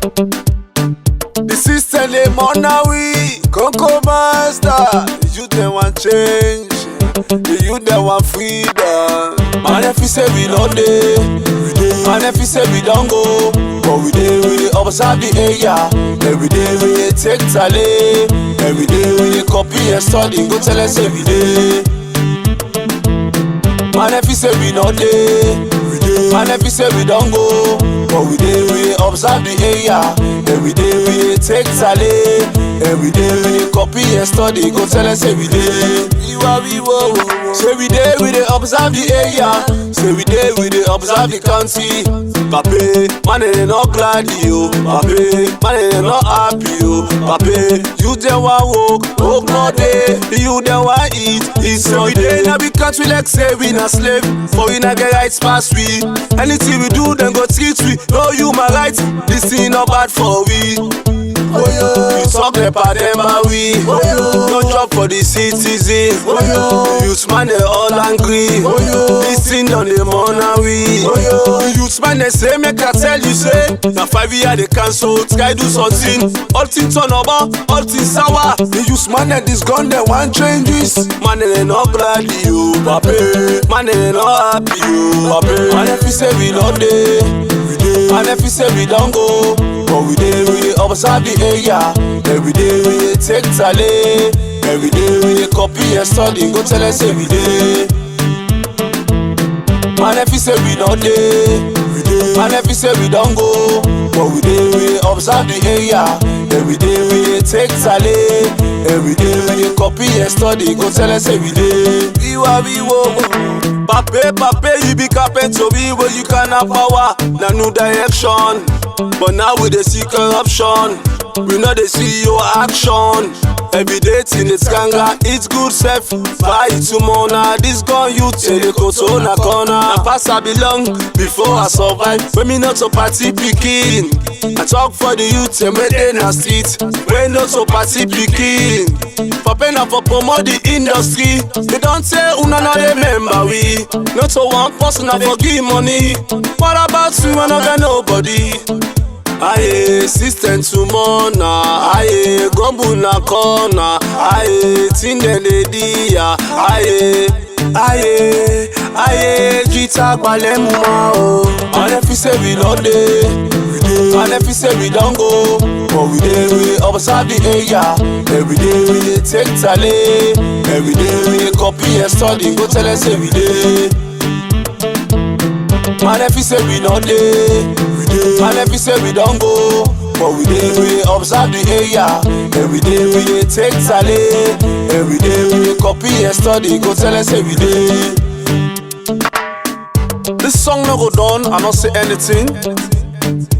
The system they mourn we Conco master. The youth they want change. The youth they want freedom. Man if we say we not dey, man if we say we don't go, but we dey observe the area. Every day we dey take tally. Every day we dey copy and study. Go tell us every day. Man if we say we not dey, man if we say we don't go, but we dey observe the area. Every day we dey take tally. Every day we dey copy and study. Go tell us every day. Say we dey observe the area. Say we dey observe the country. Pape, man they not glad you. Pape, man they not happy you. Pape, you dey want work no day. You dey want eat no day. Now we country like say we not slave, but we not get rights past we. Anything we do, then go treat we. No human rights, this thing not bad for we. Oh yeah. You talk about them and we no job for the citizen. Oh yeah. Youth man they all angry. Oh yeah. This thing on the money we. Oh yeah. Youth man they say make I tell you say now 5 years they cancel. Sky do something. All things turn over, all things sour. The youth man that is gone they want changes. Man they not glad you, pape. Man they not happy you, pape. Man if we say we not dey, man if we say we don't go, but we dey observe the area. Every day we dey take tally. Every day we dey copy and study. Go tell us every day. Man if we say we not dey, man if we say we don't go, but we dey observe the area. Every day we dey take tally. Every day we dey copy and study. Go tell us every day. Pape, you be carpenter, where you can have power. Na new direction, but now we dey see corruption. We know they see your action. Every day in the skanga, it's good self. Buy it tomorrow now. This gun you take the control na corner. Now pass I belong before I survive. When me not to party picking, I talk for the youth and when they na street. When not to party picking, for pen and for promote the industry. They don't say una not remember we. Not to one person I forgive money. What about you when I got nobody? Aye, system to mona. Aye, gumbo na corner. Aye, tinde de dia. Aye, jita balemu ma o. Man if we say we not dey, man if we say we don't go, but we dey observe the area. Every day we dey take tally. Every day we dey copy and study. Go tell us every day. Man if we say we not dey, man if we say we don't go, but we dey observe the area. Every day we dey take tally. Every day we dey copy and study. Go tell us every day. This song no go done, I not say anything.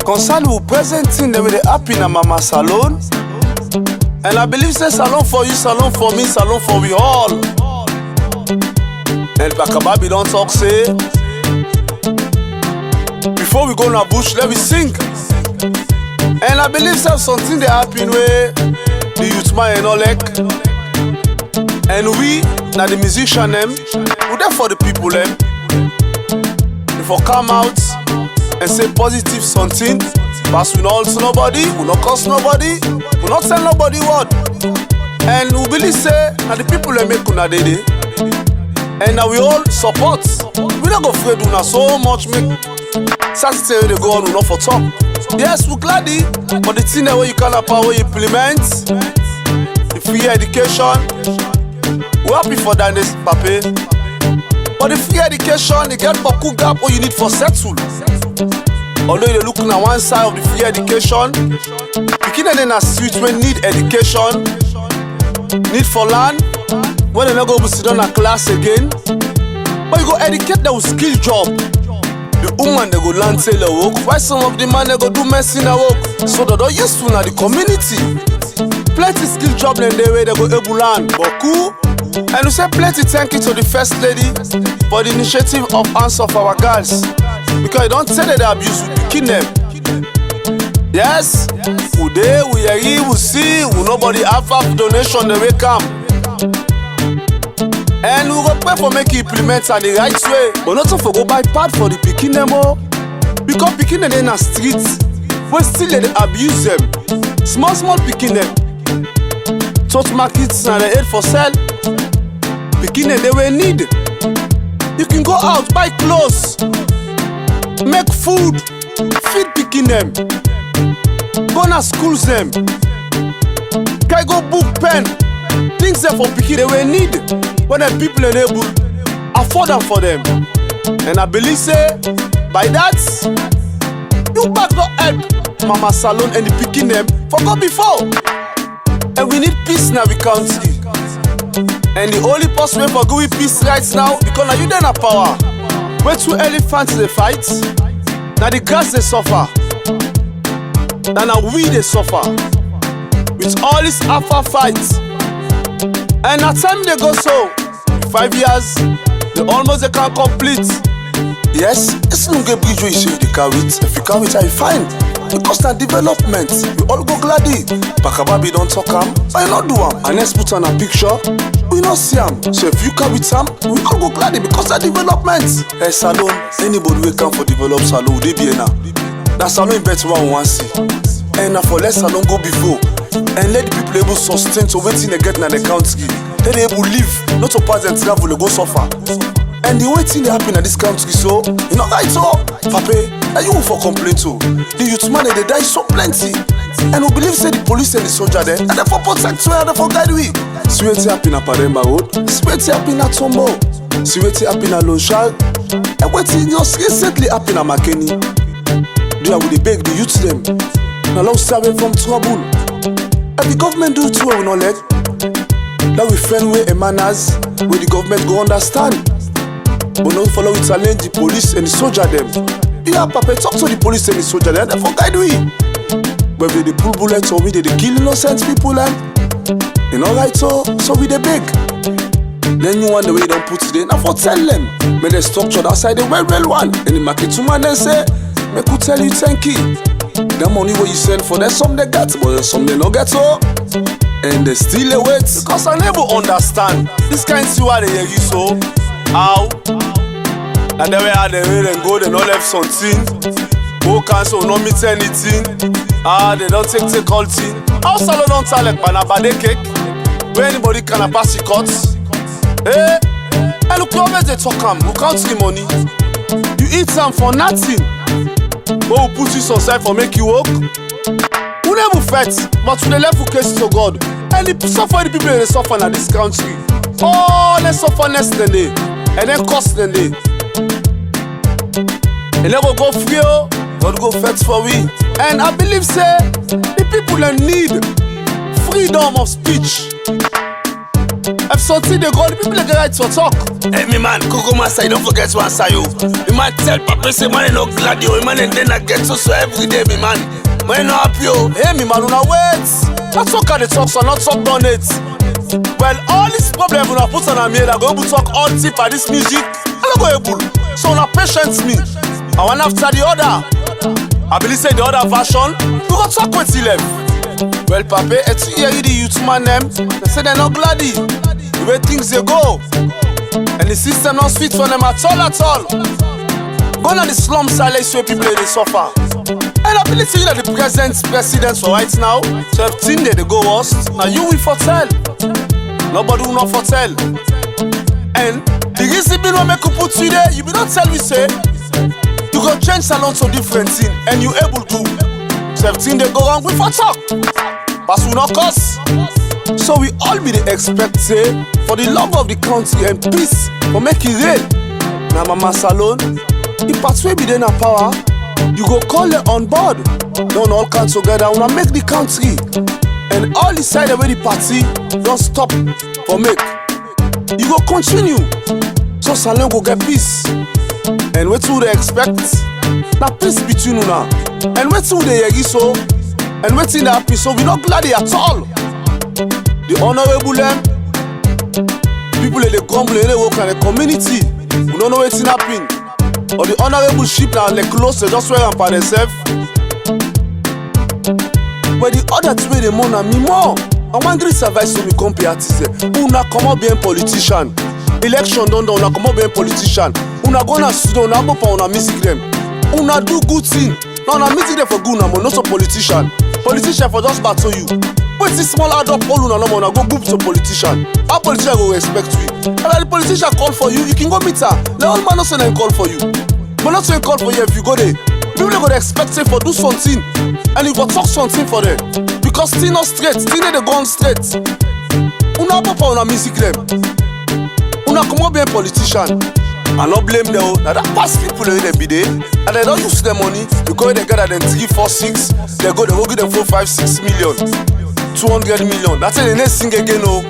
Concern with present thing that we dey happy na mama salon. And I believe say salon for you, salon for me, salon for we all. And Bakababi don't talk say. Before we go na bush, let me sing. And I believe that something they happen where the youth man and all like. And we, now the musician them, we there for the people them. If we come out and say positive something, pass we not also nobody, we not curse nobody, we not tell nobody what. And we believe say, now the people they make una day. And now we all support. We don't go afraid do not so much make. Saturday they go on, we not for talk. Yes, we glady, but the thing that way you can power implement, the free education, we happy for that, pape. But the free education, you get boku gap what you need for settle. Although you're looking at one side of the free education, beginning in a street when need education, need for land, when they not go to sit down a class again, but you go educate them with skill job. The woman they go land tailor work, why some of the man they go do medicine work. So they don't useful na the community. Plenty skill job then they way they go able land. But cool. And we say plenty thank you to the first lady for the initiative of answer for our girls. Because you don't say that they abuse, we kill them. Yes, we there, we are here, we see, we nobody have donation they will come. And we go pray for make you implement at the right way. But not to go buy pad for the pikin them all. Because pikin them in a street. wey still dey abuse them. Small pikin dem. Church markets na the aid for sell. Pikin dem dey wey need. You can go out, buy clothes, make food, feed pikin dem, go na schools dem, carry go book, pen, things dem for pikin dem wey need, when dem people enable, afford am for them. And I believe say, by that, you back go help Mama Salone and the pikin dem for go before. And we need peace now we country. And the only person way for good peace right now, because now you dey na power. Where two elephants they fight, now the grass they suffer, now we they suffer. With all this alpha fights, and at time they go so, 5 years, they almost they can't complete. Yes, it's no get bridge where you say you carry it. If you carry it, I find. Because na development, we all go gladdy. Pakababi don't talk am, I not do am. And let's put on a picture, we not see am. So if you carry it am, we all go gladdy because that development. Hey Salone, anybody will come for develop Salone, they be now. That Salone bet one want see. And now for let Salone go before. And let the people able sustain to waiting they get na the country. Let they able live, not to pass and travel, they go suffer. And the way thing they happen at this country, so you know right so, Pape, and you for complain too. The youth man they die so plenty. And we believe say the police and the soldier there, and they for protect we and they for guide we. See what happen at Paremba Road, see what happen at Tombo, see what happen at Lonchal, and what just recently happen at Makeni. They are with the beg the youth them. Now long stay away from trouble. And the government do too we not let. That we friend way a manners where the government go understand. But not follow we challenge the police and the soldier them. Yeah, Papa, talk to the police and the soldier them, they for guide we. But if they pull bullets or we they kill innocent people and you know right so we they beg. Then you want the way you don't put it in, now for tell them. When they structure outside the well one. And the market to man then say, me could tell you thank you. The money what you send for them, some they get, but some they not get so. And they still wait. Because I never understand. This kind of see why they hear you so. How? And then we had the way they go, they not left something. Go cancel, no meet anything. They don't take all thing. How Salone don't tell like banabade cake? Where anybody can pass the cuts? Eh? And look, always they talk am. We count the money. You eat some for nothing. But we put you some side for make you work. We never fight, but we left for case to God. And the suffer the people they suffer in this country. Oh, let's suffer less than they. And then cost than they. And never go free, God go fight for we. And I believe say the people that need freedom of speech. If something they go, the people that get right to talk. Hey, me man, Coco Master, don't forget to answer you. Me man tell Papa say man no glad you, man and then I get so every day, me man. Man no happy you. Hey, me man, una wait. Not talk at the talk, so not talk on it. Well, all this problem when I put on a mirror, I go able to talk all tip at this music. I don't go able. So now patience me. I one after the other. I believe say the other version, we go talk with the left. Well, Papa, it's here the youth man them. They say they're not gladdy. The way things they go. And the system not fit for them at all. Go to the slum silence where people they suffer. And I believe say that the present president for right now, 12 they go worst. Now you will foretell. Nobody will not foretell. And the reason we don't make you put you there, you will not tell me say you go change Salone to different thing and you able to. 17 they go wrong with for talk. But we not cause. So we all be the expect say for the love of the country and peace for make it real. Now Mama Salone, if pathway be there na power, you go call it on board. Don't all come together, wanna make the country. And all decide where the party don't stop for make. You go continue. So Salone go get peace. And what do they expect? Now peace between you now. And what do they hear so? And what in that peace? So we not glad at all. The honorable them, people they grumble, they work in the community. We don't know what's happening. Or the honorable sheep now they close, they just wear them by themselves. But the other two they more than me more. I want to advice to me compare artists. Una come up being politician. Election don't come up being politician. Una gonna student, una go pa una music them. Una do good thing. Now na meeting there for good na, not so politician. Politician for just battle you. Wait till small add up all una no more, go group to politician. How politician go respect you? And when the politician call for you, you can go meet her. The old man not say call for you. But not say call for you if you go there. People go dey expect say for do something, and you go talk something for them. Because thing not straight, thing they go on straight. Una papa una music them. Una come up be a politician. And not blame them. Now that past people they be there, and they don't use their money because they get them 3, 4, 6. They go give them 4, 5, 6 million, 200 million. That's it. They never sing again. No,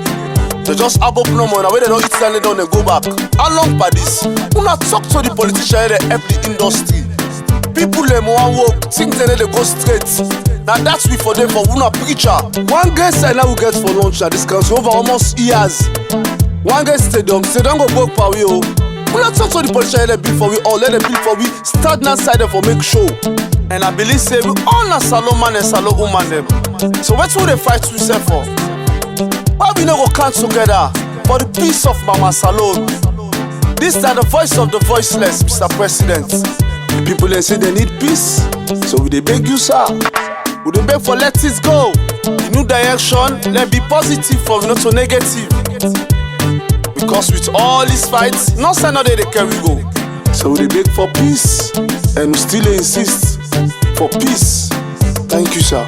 they just up no more. Now when they don't eat stand down, they go back. How long by this? Una talk to the politician, they help the industry. People them one walk, think they go straight. Now that's we for them for una preacher. One guy said now we get for lunch at this country over almost years. One guy stadium go work for we. We not talk to the politician, let them build for we all, let them build for we, start now side for make show. And I believe say we all na salon man and salon woman them. So what will they fight to say for? Why we not go come together for the peace of Mama Salon? This is the voice of the voiceless, Mr. President. The people they say they need peace, so we they beg you, sir. We they beg for let it go. The new direction, let be positive for not so negative. Because with all these fights, no sign of they carry go. So we beg for peace, and we still insist for peace. Thank you, sir.